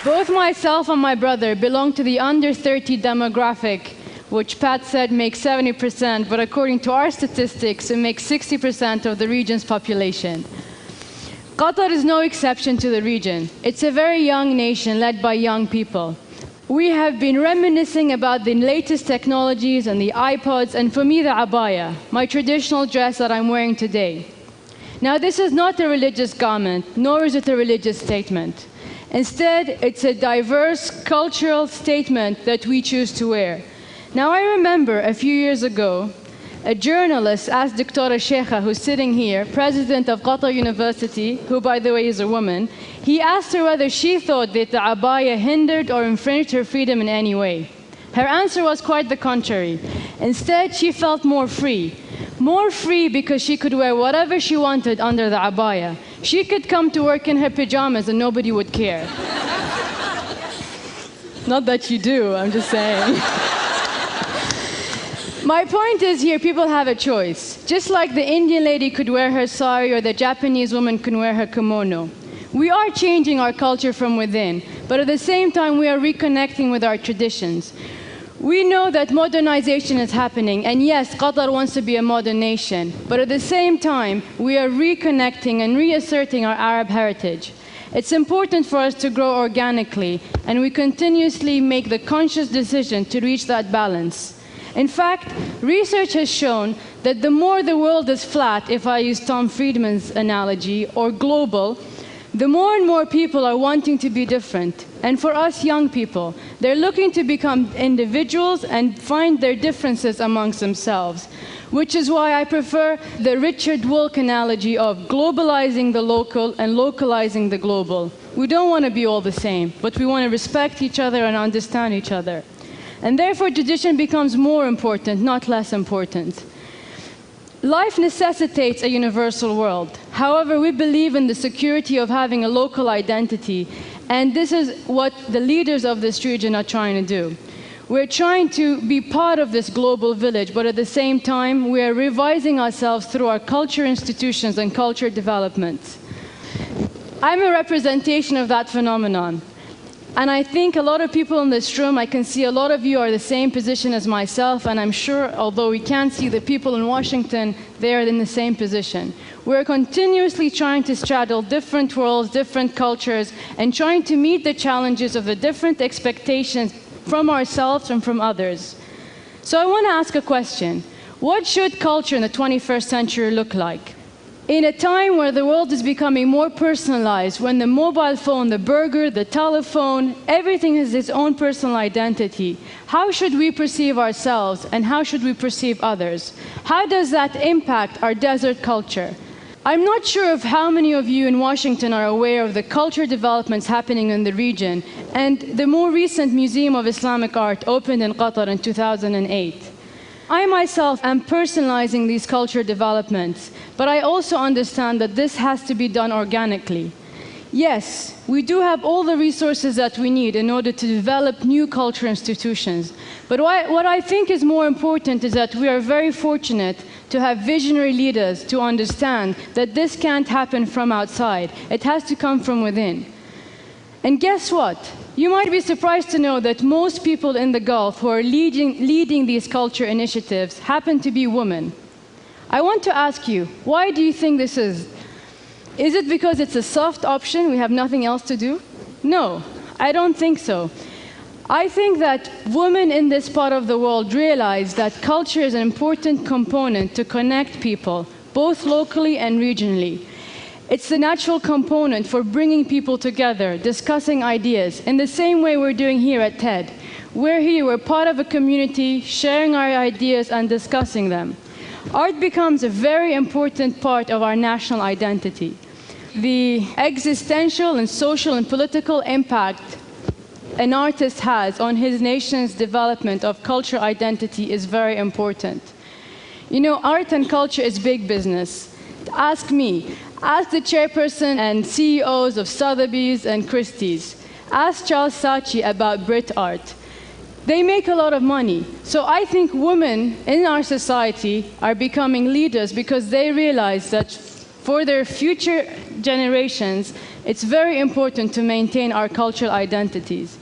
Both myself and my brother belong to the under 30 demographic, which Pat said makes 70%, but according to our statistics, it makes 60% of the region's population. Qatar is no exception to the region. It's a very young nation led by young people. We have been reminiscing about the latest technologies and the iPods, and for me, the abaya, my traditional dress that I'm wearing today. Now, this is not a religious garment, nor is it a religious statement. Instead, it's a diverse cultural statement that we choose to wear. Now, I remember a few years ago, a journalist asked Dr. Sheikha, who's sitting here, president of Qatar University, who, by the way, is a woman, he asked her whether she thought that the abaya hindered or infringed her freedom in any way. Her answer was quite the contrary. Instead, she felt more free. More free because she could wear whatever she wanted under the abaya. She could come to work in her pajamas and nobody would care. Not that you do, I'm just saying. My point is here, people have a choice. Just like the Indian lady could wear her sari or the Japanese woman can wear her kimono. We are changing our culture from within, but at the same time, we are reconnecting with our traditions. We know that modernization is happening, and yes, Qatar wants to be a modern nation, but at the same time, we are reconnecting and reasserting our Arab heritage. It's important for us to grow organically, and we continuously make the conscious decision to reach that balance. In fact, research has shown that the more the world is flat, if I use Tom Friedman's analogy, or global, the more and more people are wanting to be different. And for us young people, they're looking to become individuals and find their differences amongst themselves, which is why I prefer the Richard Wilk analogy of globalizing the local and localizing the global. We don't want to be all the same, but we want to respect each other and understand each other. And therefore, tradition becomes more important, not less important. Life necessitates a universal world. However, we believe in the security of having a local identity, and this is what the leaders of this region are trying to do. We're trying to be part of this global village, but at the same time, we are revising ourselves through our culture institutions and culture development. I'm a representation of that phenomenon. And I think a lot of people in this room, I can see a lot of you are the same position as myself, and I'm sure, although we can't see the people in Washington, they are in the same position. We're continuously trying to straddle different worlds, different cultures, and trying to meet the challenges of the different expectations from ourselves and from others. So I want to ask a question. What should culture in the 21st century look like? In a time where the world is becoming more personalized, when the mobile phone, the burger, the telephone, everything has its own personal identity, how should we perceive ourselves and how should we perceive others? How does that impact our desert culture? I'm not sure of how many of you in Washington are aware of the culture developments happening in the region, and the more recent Museum of Islamic Art opened in Qatar in 2008. I myself am personalizing these culture developments, but I also understand that this has to be done organically. Yes, we do have all the resources that we need in order to develop new culture institutions. But what I think is more important is that we are very fortunate to have visionary leaders to understand that this can't happen from outside. It has to come from within. And guess what? You might be surprised to know that most people in the Gulf who are leading these culture initiatives happen to be women. I want to ask you, why do you think this is? Is it because it's a soft option, we have nothing else to do? No, I don't think so. I think that women in this part of the world realize that culture is an important component to connect people, both locally and regionally. It's the natural component for bringing people together, discussing ideas, in the same way we're doing here at TED. We're here, we're part of a community, sharing our ideas and discussing them. Art becomes a very important part of our national identity. The existential and social and political impact an artist has on his nation's development of cultural identity is very important. You know, art and culture is big business. Ask me. Ask the chairperson and CEOs of Sotheby's and Christie's. Ask Charles Saatchi about Brit art. They make a lot of money. So I think women in our society are becoming leaders because they realize that for their future generations, it's very important to maintain our cultural identities.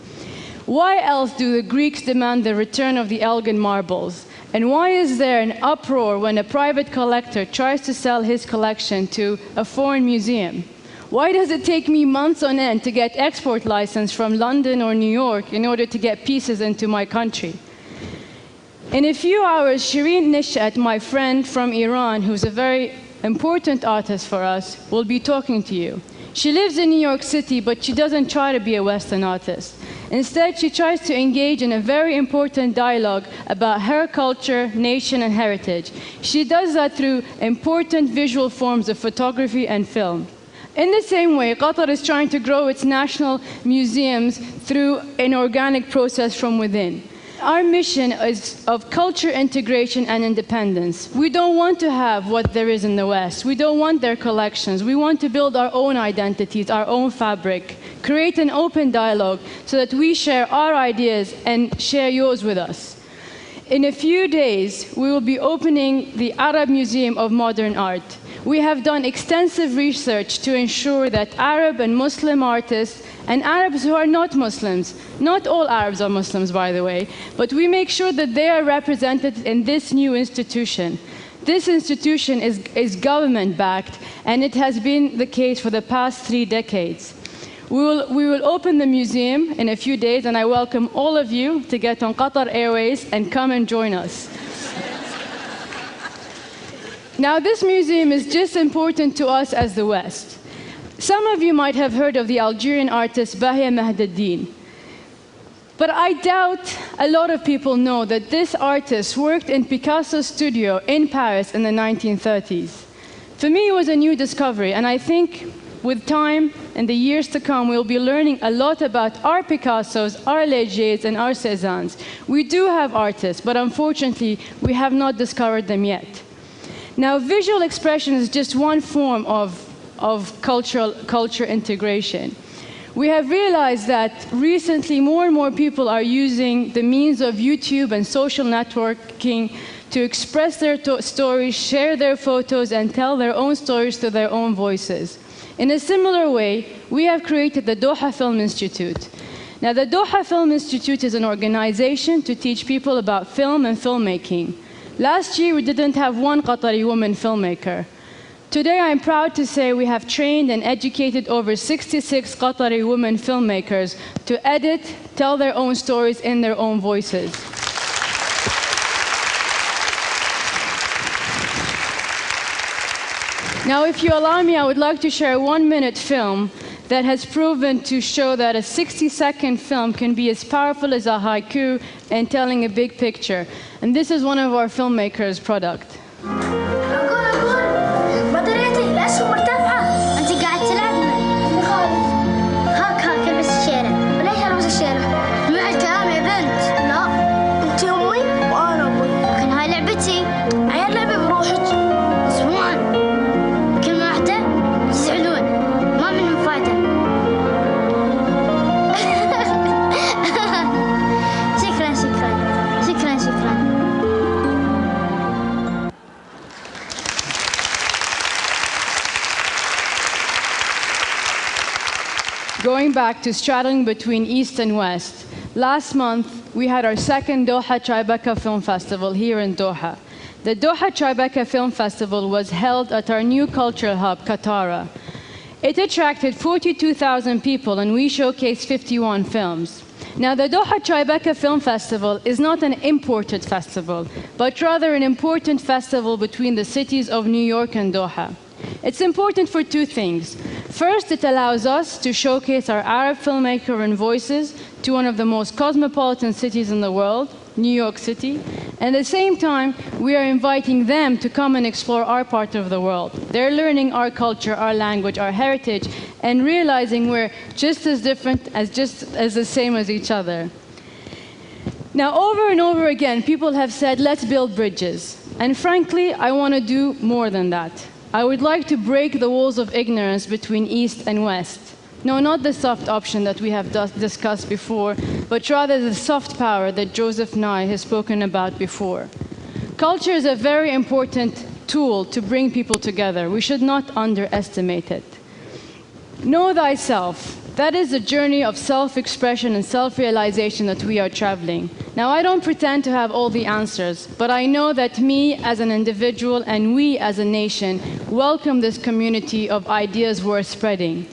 Why else do the Greeks demand the return of the Elgin marbles? And why is there an uproar when a private collector tries to sell his collection to a foreign museum? Why does it take me months on end to get export license from London or New York in order to get pieces into my country? In a few hours, Shireen Nishat, my friend from Iran, who's a very important artist for us, will be talking to you. She lives in New York City, but she doesn't try to be a Western artist. Instead, she tries to engage in a very important dialogue about her culture, nation, and heritage. She does that through important visual forms of photography and film. In the same way, Qatar is trying to grow its national museums through an organic process from within. Our mission is of culture integration and independence. We don't want to have what there is in the West. We don't want their collections. We want to build our own identities, our own fabric, create an open dialogue so that we share our ideas and share yours with us. In a few days, we will be opening the Arab Museum of Modern Art. We have done extensive research to ensure that Arab and Muslim artists and Arabs who are not Muslims, not all Arabs are Muslims, by the way, but we make sure that they are represented in this new institution. This institution is government-backed, and it has been the case for the past 3 decades. We will open the museum in a few days, and I welcome all of you to get on Qatar Airways and come and join us. Now, this museum is just important to us as the West. Some of you might have heard of the Algerian artist Bahia Mahdaddin. But I doubt a lot of people know that this artist worked in Picasso's studio in Paris in the 1930s. For me, it was a new discovery, and I think with time and the years to come, we'll be learning a lot about our Picassos, our Legers, and our Cézannes. We do have artists, but unfortunately, we have not discovered them yet. Now, visual expression is just one form of culture integration. We have realized that recently more and more people are using the means of YouTube and social networking to express their stories, share their photos, and tell their own stories through their own voices. In a similar way, we have created the Doha Film Institute. Now, the Doha Film Institute is an organization to teach people about film and filmmaking. Last year, we didn't have one Qatari woman filmmaker. Today, I'm proud to say we have trained and educated over 66 Qatari women filmmakers to edit, tell their own stories in their own voices. Now, if you allow me, I would like to share a 1-minute film that has proven to show that a 60-second film can be as powerful as a haiku and telling a big picture. And this is one of our filmmakers' product. Going back to straddling between East and West, last month we had our second Doha Tribeca Film Festival here in Doha. The Doha Tribeca Film Festival was held at our new cultural hub, Katara. It attracted 42,000 people and we showcased 51 films. Now, the Doha Tribeca Film Festival is not an imported festival, but rather an important festival between the cities of New York and Doha. It's important for 2 things. First, it allows us to showcase our Arab filmmaker and voices to one of the most cosmopolitan cities in the world, New York City. And at the same time, we are inviting them to come and explore our part of the world. They're learning our culture, our language, our heritage, and realizing we're just as different as the same as each other. Now, over and over again, people have said, let's build bridges. And frankly, I want to do more than that. I would like to break the walls of ignorance between East and West. No, not the soft option that we have discussed before, but rather the soft power that Joseph Nye has spoken about before. Culture is a very important tool to bring people together. We should not underestimate it. Know thyself. That is the journey of self-expression and self-realization that we are traveling. Now, I don't pretend to have all the answers, but I know that me as an individual and we as a nation welcome this community of ideas worth spreading.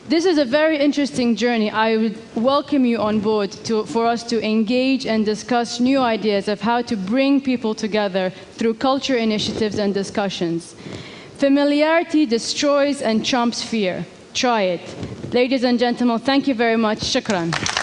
This is a very interesting journey. I would welcome you on board for us to engage and discuss new ideas of how to bring people together through culture initiatives and discussions. Familiarity destroys and trumps fear. Try it. Ladies and gentlemen, thank you very much. Shukran.